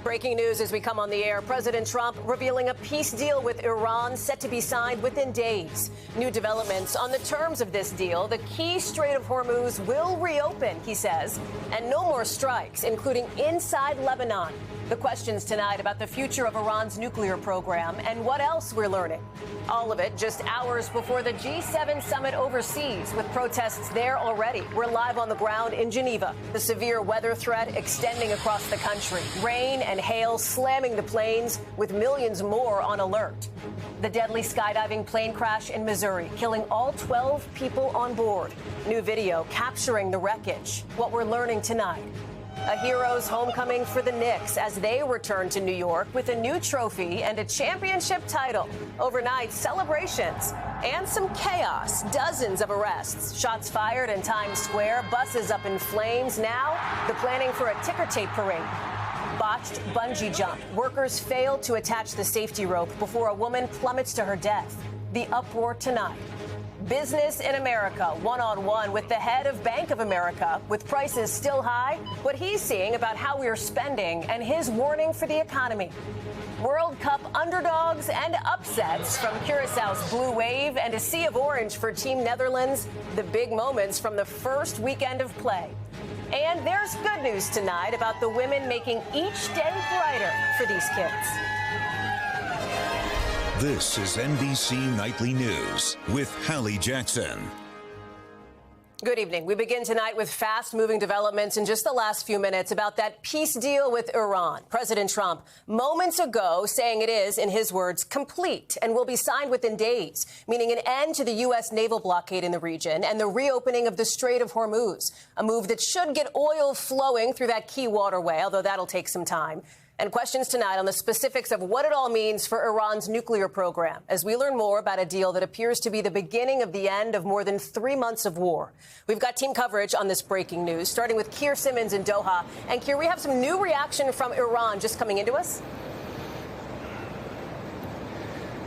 Breaking news as we come on the air. President Trump revealing a peace deal with Iran set to be signed within days. New developments on the terms of this deal. The key Strait of Hormuz will reopen, he says, and no more strikes, including inside Lebanon. The questions tonight about the future of Iran's nuclear program and what else we're learning. All of it just hours before the G7 summit overseas, with protests there already. We're live on the ground in Geneva. The severe weather threat extending across the country. Rain and hail slamming the planes, with millions more on alert. The deadly skydiving plane crash in Missouri, killing all 12 people on board. New video capturing the wreckage. What we're learning tonight. A hero's homecoming for the Knicks as they return to New York with a new trophy and a championship title. Overnight celebrations and some chaos. Dozens of arrests. Shots fired in Times Square. Buses up in flames. Now the planning for a ticker tape parade. Botched bungee jump. Workers failed to attach the safety rope before a woman plummets to her death. The uproar tonight. Business in America, one-on-one with the head of Bank of America. With prices still high, what he's seeing about how we're spending and his warning for the economy. World Cup underdogs and upsets from Curaçao's Blue Wave and a sea of orange for Team Netherlands. The big moments from the first weekend of play. And there's good news tonight about the women making each day brighter for these kids. This is NBC Nightly News with Hallie Jackson. Good evening. We begin tonight with fast-moving developments in just the last few minutes about that peace deal with Iran. President Trump moments ago saying it is, in his words, complete and will be signed within days, meaning an end to the U.S. naval blockade in the region and the reopening of the Strait of Hormuz, a move that should get oil flowing through that key waterway, although that'll take some time. And questions tonight on the specifics of what it all means for Iran's nuclear program as we learn more about a deal that appears to be the beginning of the end of more than 3 months of war. We've got team coverage on this breaking news, starting with Keir Simmons in Doha. And Keir, we have some new reaction from Iran just coming into us.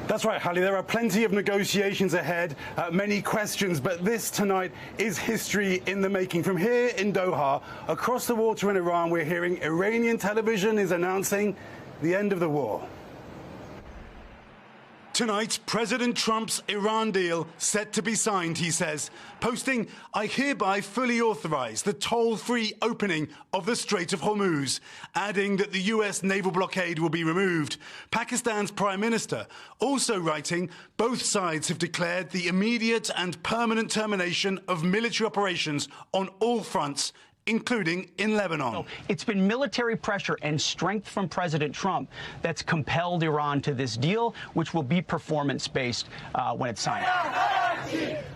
That's right, Hallie. There are plenty of negotiations ahead, many questions, but this tonight is history in the making. From here in Doha, across the water in Iran, we're hearing Iranian television is announcing the end of the war. Tonight, President Trump's Iran deal set to be signed, he says, posting, "I hereby fully authorize the toll-free opening of the Strait of Hormuz," adding that the U.S. naval blockade will be removed. Pakistan's Prime Minister also writing, "Both sides have declared the immediate and permanent termination of military operations on all fronts, including in Lebanon." It's been military pressure and strength from President Trump that's compelled Iran to this deal, which will be performance-based when it's signed.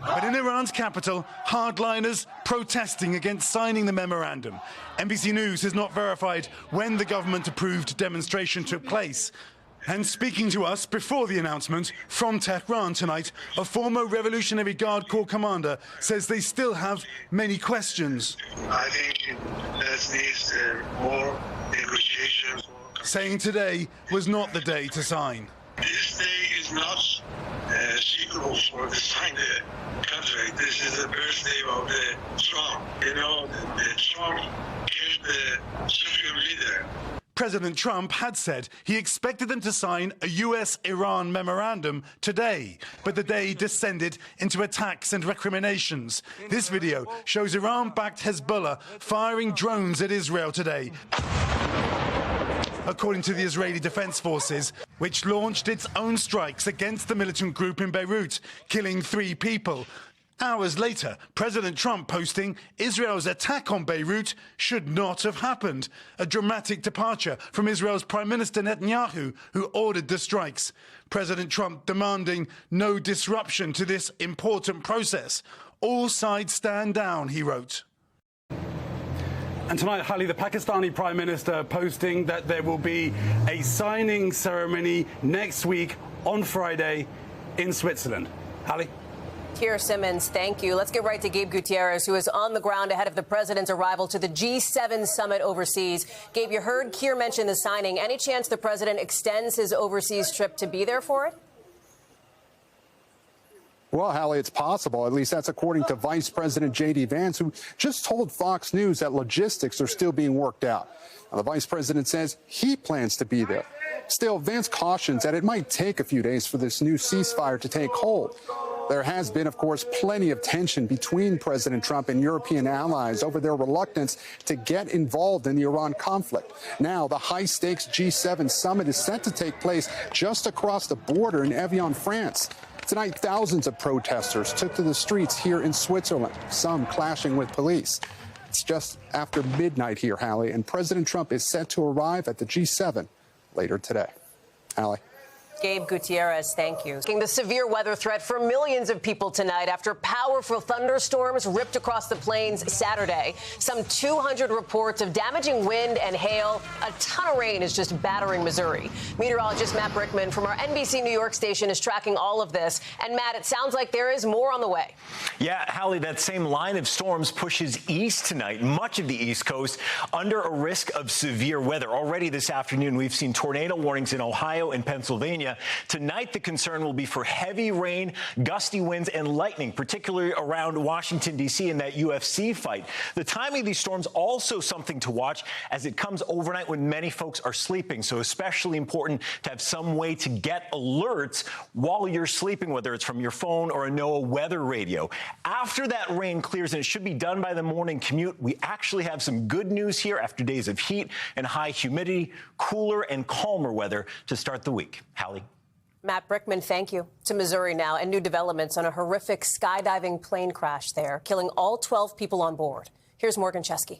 But in Iran's capital, hardliners protesting against signing the memorandum. NBC News has not verified when the government-approved demonstration took place. And speaking to us before the announcement from Tehran tonight, a former Revolutionary Guard Corps commander says they still have many questions. I think that needs more negotiations. Saying today was not the day to sign. This day is not suitable for the sign the contract. This is the birthday of the Trump. You know, the Trump is the supreme leader. President Trump had said he expected them to sign a U.S. Iran memorandum today, but the day descended into attacks and recriminations. This video shows Iran-backed Hezbollah firing drones at Israel today, according to the Israeli Defense Forces, which launched its own strikes against the militant group in Beirut, killing 3 people. Hours later, President Trump posting Israel's attack on Beirut should not have happened. A dramatic departure from Israel's Prime Minister Netanyahu, who ordered the strikes. President Trump demanding no disruption to this important process. All sides stand down, he wrote. And tonight, Hallie, the Pakistani Prime Minister posting that there will be a signing ceremony next week on Friday in Switzerland. Hallie? Keir Simmons, thank you. Let's get right to Gabe Gutierrez, who is on the ground ahead of the president's arrival to the G7 summit overseas. Gabe, you heard Keir mention the signing. Any chance the president extends his overseas trip to be there for it? Well, Hallie, it's possible. At least that's according to Vice President J.D. Vance, who just told Fox News that logistics are still being worked out. Now, the vice president says he plans to be there. Still, Vance cautions that it might take a few days for this new ceasefire to take hold. There has been, of course, plenty of tension between President Trump and European allies over their reluctance to get involved in the Iran conflict. Now, the high-stakes G7 summit is set to take place just across the border in Evian, France. Tonight, thousands of protesters took to the streets here in Switzerland, some clashing with police. It's just after midnight here, Hallie, and President Trump is set to arrive at the G7 later today. Hallie. Gabe Gutierrez, thank you. The severe weather threat for millions of people tonight after powerful thunderstorms ripped across the plains Saturday. Some 200 reports of damaging wind and hail. A ton of rain is just battering Missouri. Meteorologist Matt Brickman from our NBC New York station is tracking all of this. And Matt, it sounds like there is more on the way. Yeah, Hallie, that same line of storms pushes east tonight, much of the East Coast, under a risk of severe weather. Already this afternoon, we've seen tornado warnings in Ohio and Pennsylvania. Tonight, the concern will be for heavy rain, gusty winds, and lightning, particularly around Washington, D.C. in that UFC fight. The timing of these storms also something to watch as it comes overnight when many folks are sleeping. So especially important to have some way to get alerts while you're sleeping, whether it's from your phone or a NOAA weather radio. After that rain clears, and it should be done by the morning commute, we actually have some good news here after days of heat and high humidity, cooler and calmer weather to start the week. Hallie. Matt Brickman, thank you. To Missouri now, and new developments on a horrific skydiving plane crash there, killing all 12 people on board. Here's Morgan Chesky.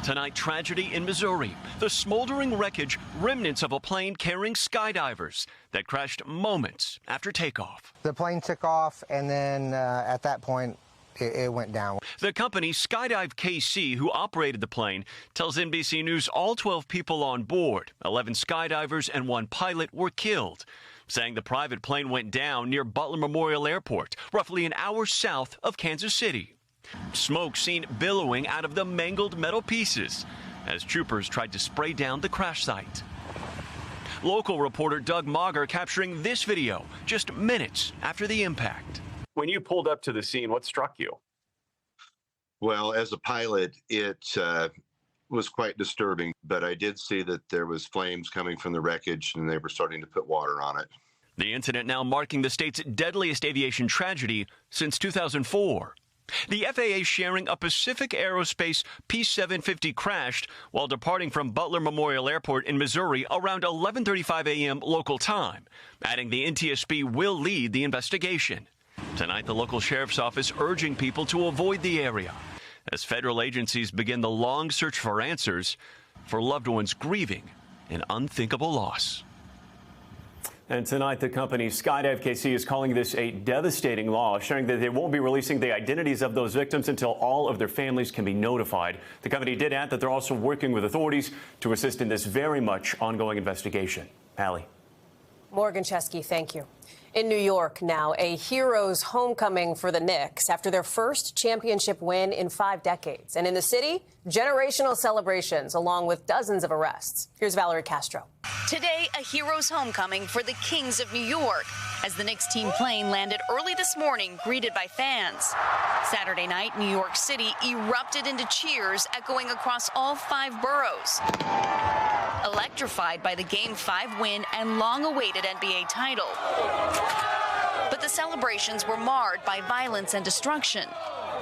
Tonight, tragedy in Missouri. The smoldering wreckage, remnants of a plane carrying skydivers that crashed moments after takeoff. The plane took off, and then at that point, it went down. The company Skydive KC, who operated the plane, tells NBC News all 12 people on board, 11 skydivers and 1 pilot, were killed, saying the private plane went down near Butler Memorial Airport, roughly an hour south of Kansas City. Smoke seen billowing out of the mangled metal pieces as troopers tried to spray down the crash site. Local reporter Doug Mauger capturing this video just minutes after the impact. When you pulled up to the scene, what struck you? Well, as a pilot, it was quite disturbing, but I did see that there was flames coming from the wreckage and they were starting to put water on it. The incident now marking the state's deadliest aviation tragedy since 2004. The FAA sharing a Pacific Aerospace P-750 crashed while departing from Butler Memorial Airport in Missouri around 11:35 a.m. local time, adding the NTSB will lead the investigation. Tonight, the local sheriff's office urging people to avoid the area as federal agencies begin the long search for answers for loved ones grieving an unthinkable loss. And tonight, the company Skydive KC is calling this a devastating loss, sharing that they won't be releasing the identities of those victims until all of their families can be notified. The company did add that they're also working with authorities to assist in this very much ongoing investigation. Hallie. Morgan Chesky, thank you. In New York now, a hero's homecoming for the Knicks after their first championship win in 5 decades. And in the city, generational celebrations along with dozens of arrests. Here's Valerie Castro. Today, a hero's homecoming for the Kings of New York as the Knicks team plane landed early this morning, greeted by fans. Saturday night, New York City erupted into cheers echoing across all 5 boroughs. Electrified by the Game 5 win and long-awaited NBA title. But the celebrations were marred by violence and destruction.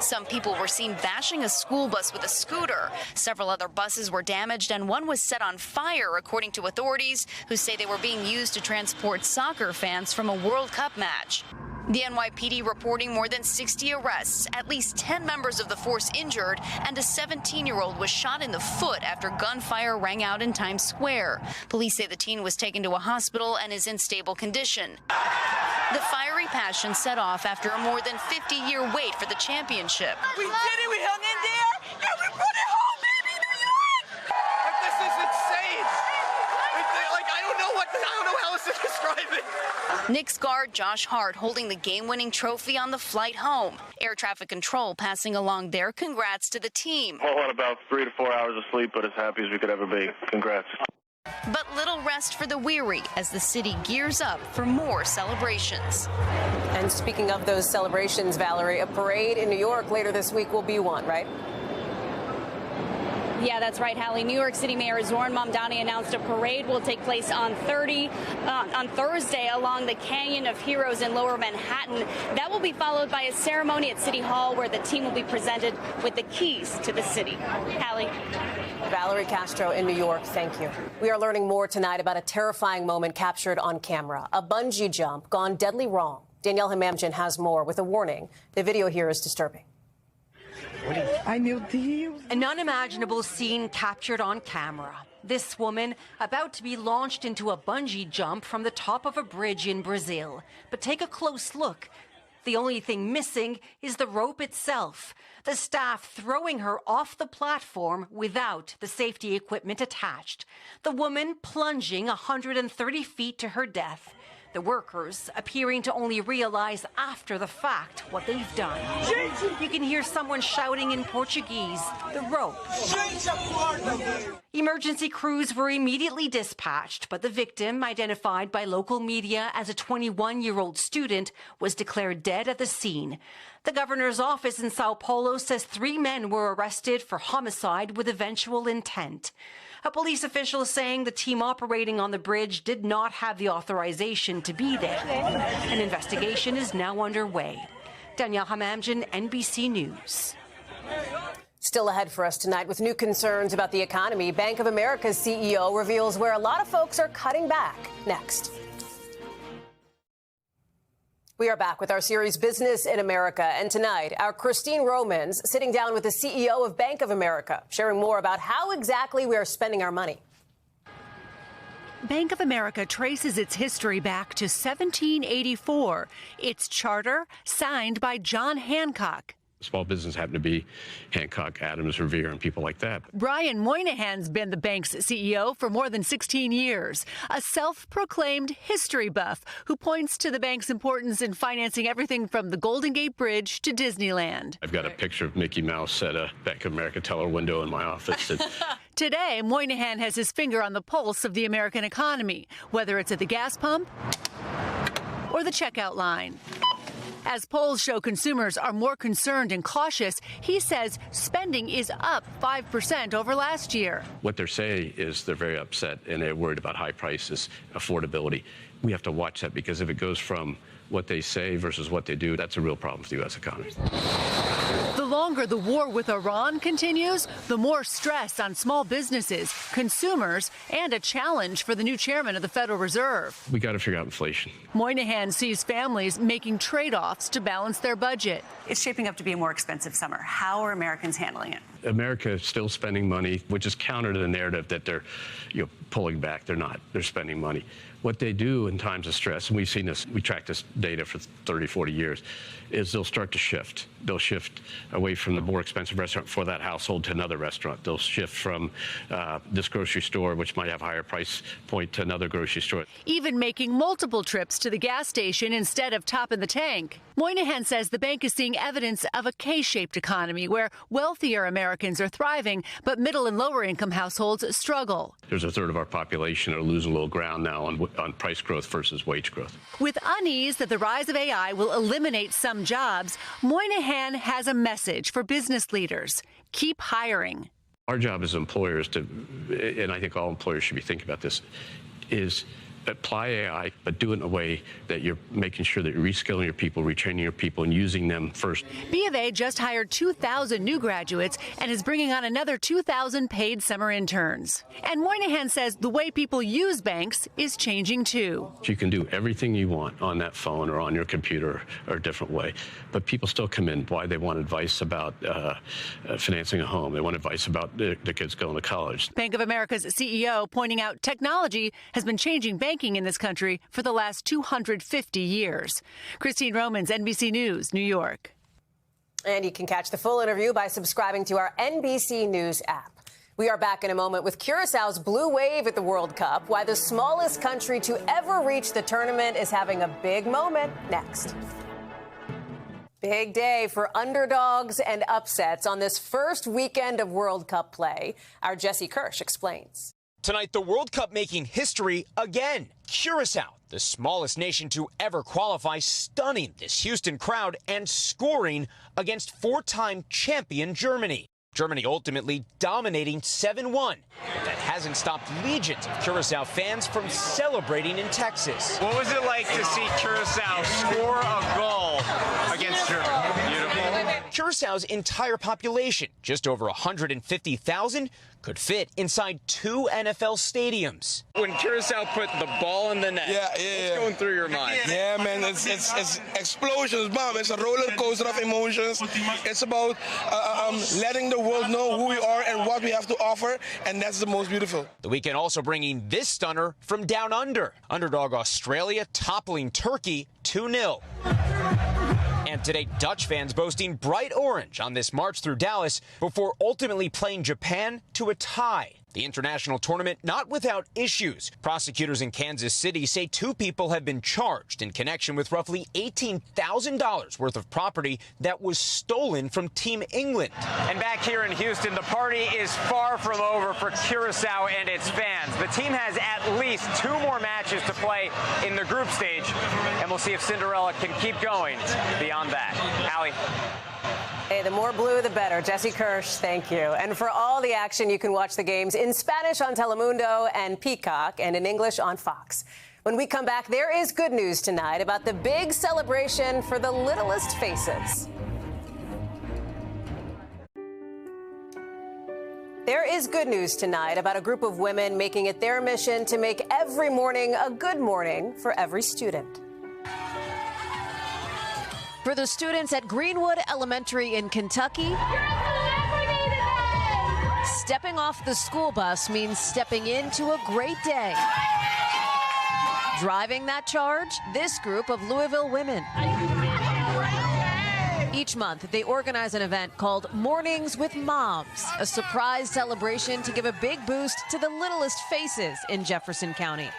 Some people were seen bashing a school bus with a scooter. Several other buses were damaged, and one was set on fire, according to authorities, who say they were being used to transport soccer fans from a World Cup match. The NYPD reporting more than 60 arrests, at least 10 members of the force injured, and a 17-year-old was shot in the foot after gunfire rang out in Times Square. Police say the teen was taken to a hospital and is in stable condition. The fiery passion set off after a more than 50-year wait for the championship. We did it, we hung in there, and we brought it home, baby, New York! Like, this is insane! I don't know how else to describe it. Knicks guard Josh Hart holding the game-winning trophy on the flight home. Air traffic control passing along their congrats to the team. I want about 3 to 4 hours of sleep, but as happy as we could ever be. Congrats. But little rest for the weary as the city gears up for more celebrations. And speaking of those celebrations, Valerie, a parade in New York later this week will be one, right? Yeah, that's right, Hallie. New York City Mayor Zohran Mamdani announced a parade will take place on Thursday along the Canyon of Heroes in Lower Manhattan. That will be followed by a ceremony at City Hall where the team will be presented with the keys to the city. Hallie. Valerie Castro in New York, thank you. We are learning more tonight about a terrifying moment captured on camera. A bungee jump gone deadly wrong. Danielle Hamamjian has more with a warning. The video here is disturbing. An unimaginable scene captured on camera. This woman about to be launched into a bungee jump from the top of a bridge in Brazil. But take a close look. The only thing missing is the rope itself. The staff throwing her off the platform without the safety equipment attached. The woman plunging 130 feet to her death. The workers appearing to only realize after the fact what they've done. You can hear someone shouting in Portuguese, the rope. Emergency crews were immediately dispatched, but the victim, identified by local media as a 21-year-old student, was declared dead at the scene. The governor's office in Sao Paulo says 3 men were arrested for homicide with eventual intent. A police official saying the team operating on the bridge did not have the authorization to be there. An investigation is now underway. Danielle Hamamjian, NBC News. Still ahead for us tonight with new concerns about the economy. Bank of America's CEO reveals where a lot of folks are cutting back. Next. We are back with our series Business in America. And tonight, our Christine Romans sitting down with the CEO of Bank of America, sharing more about how exactly we are spending our money. Bank of America traces its history back to 1784. Its charter signed by John Hancock. Small business happened to be Hancock, Adams, Revere, and people like that. Brian Moynihan's been the bank's CEO for more than 16 years, a self-proclaimed history buff who points to the bank's importance in financing everything from the Golden Gate Bridge to Disneyland. I've got a picture of Mickey Mouse at a Bank of America teller window in my office. Today, Moynihan has his finger on the pulse of the American economy, whether it's at the gas pump or the checkout line. As polls show consumers are more concerned and cautious, he says spending is up 5% over last year. What they're saying is they're very upset and they're worried about high prices, affordability. We have to watch that because if it goes from what they say versus what they do, that's a real problem for the U.S. economy. The longer the war with Iran continues, the more stress on small businesses, consumers, and a challenge for the new chairman of the Federal Reserve. We got to figure out inflation. Moynihan sees families making trade-offs to balance their budget. It's shaping up to be a more expensive summer. How are Americans handling it? America is still spending money, which is counter to the narrative that they're pulling back. They're not. They're spending money. What they do in times of stress, and we've seen this, we track this data for 30, 40 years, is they'll start to shift. They'll shift away from the more expensive restaurant for that household to another restaurant. They'll shift from this grocery store, which might have a higher price point, to another grocery store. Even making multiple trips to the gas station instead of topping the tank. Moynihan says the bank is seeing evidence of a K-shaped economy where wealthier Americans are thriving, but middle and lower income households struggle. There's a third of our population are losing a little ground now on price growth versus wage growth. With unease that the rise of AI will eliminate some jobs, Moynihan has a message for business leaders. Keep hiring. Our job as employers and I think all employers should be thinking about this, is apply AI, but do it in a way that you're making sure that you're reskilling your people, retraining your people, and using them first. B of A just hired 2,000 new graduates and is bringing on another 2,000 paid summer interns. And Moynihan says the way people use banks is changing too. You can do everything you want on that phone or on your computer or a different way, but people still come in. Why? They want advice about financing a home. They want advice about their kids going to college. Bank of America's CEO pointing out technology has been changing banking in this country for the last 250 years. Christine Romans, NBC News, New York. And you can catch the full interview by subscribing to our NBC News app. We are back in a moment with Curaçao's blue wave at the World Cup, why the smallest country to ever reach the tournament is having a big moment next. Big day for underdogs and upsets on this first weekend of World Cup play. Our Jesse Kirsch explains. Tonight, the World Cup making history again. Curacao, the smallest nation to ever qualify, stunning this Houston crowd and scoring against four-time champion Germany. Germany ultimately dominating 7-1. But that hasn't stopped legions of Curacao fans from celebrating in Texas. What was it like to see Curacao score a goal against Germany? Beautiful. Curaçao's entire population, just over 150,000, could fit inside 2 NFL stadiums. When Curacao put the ball in the net, what's going through your mind? Yeah, man, it's explosions, bomb. It's a roller coaster of emotions. It's about letting the world know who we are and what we have to offer, and that's the most beautiful. The weekend also bringing this stunner from down under. Underdog Australia toppling Turkey 2-0. And today, Dutch fans boasting bright orange on this march through Dallas before ultimately playing Japan to a tie. The international tournament not without issues. Prosecutors in Kansas City say 2 people have been charged in connection with roughly $18,000 worth of property that was stolen from Team England. And back here in Houston, the party is far from over for Curacao and its fans. The team has at least 2 more matches to play in the group stage, and we'll see if Cinderella can keep going beyond that. Allie. Hey, the more blue, the better. Jesse Kirsch, thank you. And for all the action, you can watch the games in Spanish on Telemundo and Peacock and in English on Fox. When we come back, there is good news tonight about the big celebration for the littlest faces. There is good news tonight about a group of women making it their mission to make every morning a good morning for every student. For the students at Greenwood Elementary in Kentucky, stepping off the school bus means stepping into a great day. Driving that charge, this group of Louisville women. Each month, they organize an event called Mornings with Moms, a surprise celebration to give a big boost to the littlest faces in Jefferson County.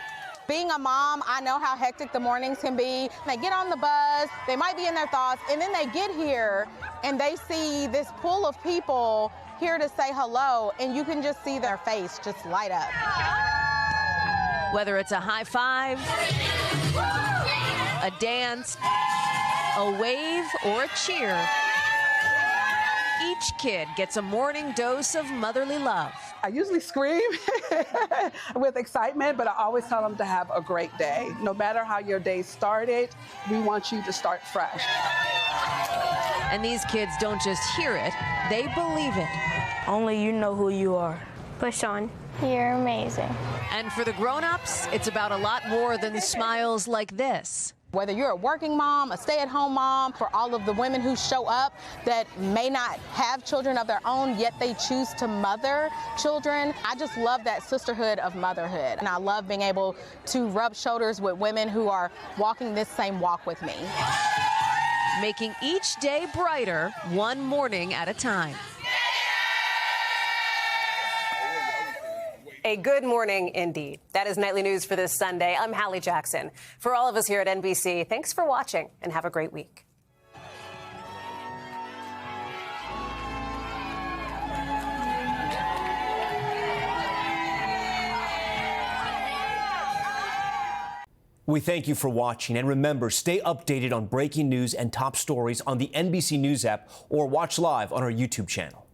Being a mom, I know how hectic the mornings can be. They get on the bus, they might be in their thoughts, and then they get here and they see this pool of people here to say hello, and you can just see their face just light up. Whether it's a high five, a dance, a wave, or a cheer, each kid gets a morning dose of motherly love. I usually scream with excitement, but I always tell them to have a great day. No matter how your day started, we want you to start fresh. And these kids don't just hear it, they believe it. Only you know who you are. Push on. You're amazing. And for the grown-ups, it's about a lot more than smiles like this. Whether you're a working mom, a stay-at-home mom, for all of the women who show up that may not have children of their own, yet they choose to mother children. I just love that sisterhood of motherhood. And I love being able to rub shoulders with women who are walking this same walk with me. Making each day brighter, one morning at a time. A good morning indeed. That is Nightly News for this Sunday. I'm Hallie Jackson. For all of us here at NBC, thanks for watching and have a great week. We thank you for watching, and remember, stay updated on breaking news and top stories on the NBC News app or watch live on our YouTube channel.